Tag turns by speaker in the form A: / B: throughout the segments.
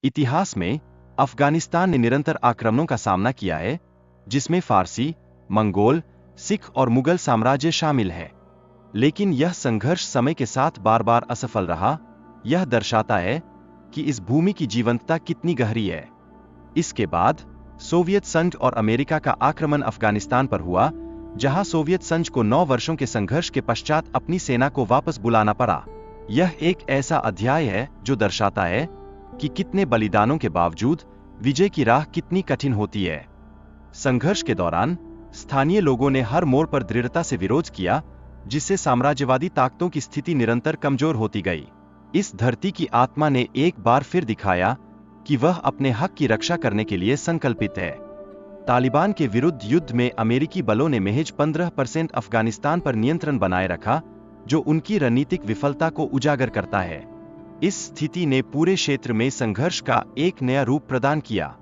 A: इतिहास में अफगानिस्तान ने निरंतर आक्रमणों का सामना किया है, जिसमें फारसी, मंगोल, सिख और मुगल साम्राज्य शामिल है। लेकिन यह संघर्ष समय के साथ बार बार असफल रहा। यह दर्शाता है कि इस भूमि की जीवंतता कितनी गहरी है। इसके बाद सोवियत संघ और अमेरिका का आक्रमण अफगानिस्तान पर हुआ, जहां सोवियत संघ को 9 वर्षों के संघर्ष के पश्चात अपनी सेना को वापस बुलाना पड़ा। यह एक ऐसा अध्याय है जो दर्शाता है कि कितने बलिदानों के बावजूद विजय की राह कितनी कठिन होती है। संघर्ष के दौरान स्थानीय लोगों ने हर मोड़ पर दृढ़ता से विरोध किया, जिससे साम्राज्यवादी ताकतों की स्थिति निरंतर कमजोर होती गई। इस धरती की आत्मा ने एक बार फिर दिखाया कि वह अपने हक की रक्षा करने के लिए संकल्पित है। तालिबान के विरुद्ध युद्ध में अमेरिकी बलों ने महज 15% अफगानिस्तान पर नियंत्रण बनाए रखा, जो उनकी रणनीतिक विफलता को उजागर करता है। इस स्थिति ने पूरे क्षेत्र में संघर्ष का एक नया रूप प्रदान किया।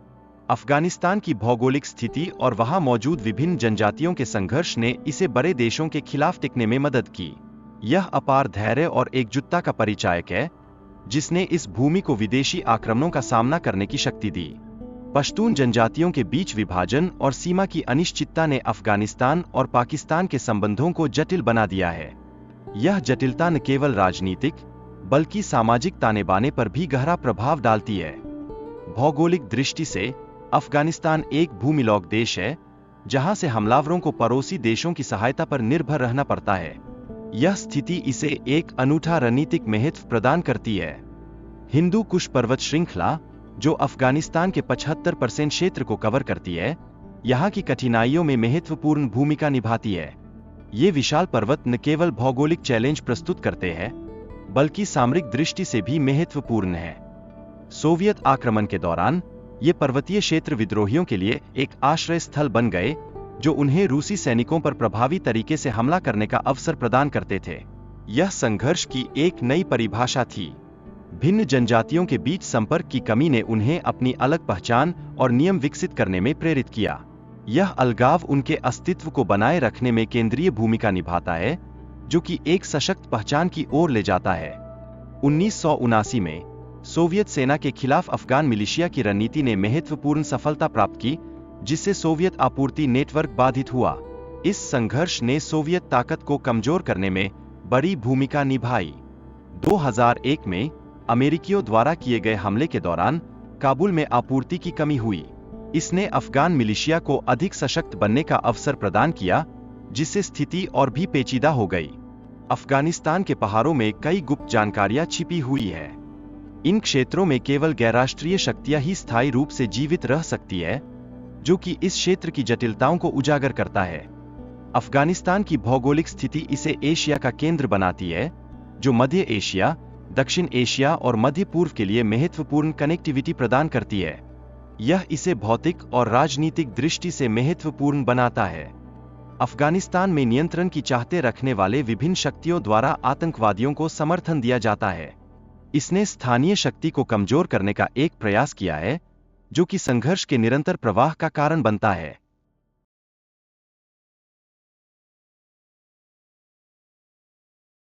A: अफगानिस्तान की भौगोलिक स्थिति और वहां मौजूद विभिन्न जनजातियों के संघर्ष ने इसे बड़े देशों के खिलाफ टिकने में मदद की। यह अपार धैर्य और एकजुटता का परिचायक है, जिसने इस भूमि को विदेशी आक्रमणों का सामना करने की शक्ति दी। पश्तून जनजातियों के बीच विभाजन और सीमा की अनिश्चितता ने अफगानिस्तान और पाकिस्तान के संबंधों को जटिल बना दिया है। यह जटिलता न केवल राजनीतिक बल्कि सामाजिक ताने बाने पर भी गहरा प्रभाव डालती है। भौगोलिक दृष्टि से अफगानिस्तान एक भूमिलोक देश है, जहां से हमलावरों को पड़ोसी देशों की सहायता पर निर्भर रहना पड़ता है। यह स्थिति इसे एक अनूठा रणनीतिक महत्व प्रदान करती है। हिंदू कुश पर्वत श्रृंखला, जो अफगानिस्तान के 75% क्षेत्र को कवर करती है, यहाँ की कठिनाइयों में महत्वपूर्ण भूमिका निभाती है। ये विशाल पर्वत न केवल भौगोलिक चैलेंज प्रस्तुत करते हैं, बल्कि सामरिक दृष्टि से भी महत्वपूर्ण है। सोवियत आक्रमण के दौरान ये पर्वतीय क्षेत्र विद्रोहियों के लिए एक आश्रय स्थल बन गए, जो उन्हें रूसी सैनिकों पर प्रभावी तरीके से हमला करने का अवसर प्रदान करते थे। यह संघर्ष की एक नई परिभाषा थी। भिन्न जनजातियों के बीच संपर्क की कमी ने उन्हें अपनी अलग पहचान और नियम विकसित करने में प्रेरित किया। यह अलगाव उनके अस्तित्व को बनाए रखने में केंद्रीय भूमिका निभाता है, जो कि एक सशक्त पहचान की ओर ले जाता है। 1979 में सोवियत सेना के खिलाफ अफगान मिलिशिया की रणनीति ने महत्वपूर्ण सफलता प्राप्त की, जिससे सोवियत आपूर्ति नेटवर्क बाधित हुआ। इस संघर्ष ने सोवियत ताकत को कमजोर करने में बड़ी भूमिका निभाई। 2001 में अमेरिकियों द्वारा किए गए हमले के दौरान काबुल में आपूर्ति की कमी हुई। इसने अफगान मिलिशिया को अधिक सशक्त बनने का अवसर प्रदान किया, जिससे स्थिति और भी पेचीदा हो गई। अफगानिस्तान के पहाड़ों में कई गुप्त जानकारियां छिपी हुई है। इन क्षेत्रों में केवल गैरराष्ट्रीय शक्तियां ही स्थायी रूप से जीवित रह सकती है, जो कि इस क्षेत्र की जटिलताओं को उजागर करता है। अफगानिस्तान की भौगोलिक स्थिति इसे एशिया का केंद्र बनाती है, जो मध्य एशिया, दक्षिण एशिया और मध्य पूर्व के लिए महत्वपूर्ण कनेक्टिविटी प्रदान करती है। यह इसे भौतिक और राजनीतिक दृष्टि से महत्वपूर्ण बनाता है। अफगानिस्तान में नियंत्रण की चाहते रखने वाले विभिन्न शक्तियों द्वारा आतंकवादियों को समर्थन दिया जाता है। इसने स्थानीय शक्ति को कमजोर करने का एक प्रयास किया है, जो कि संघर्ष के निरंतर प्रवाह का कारण बनता है।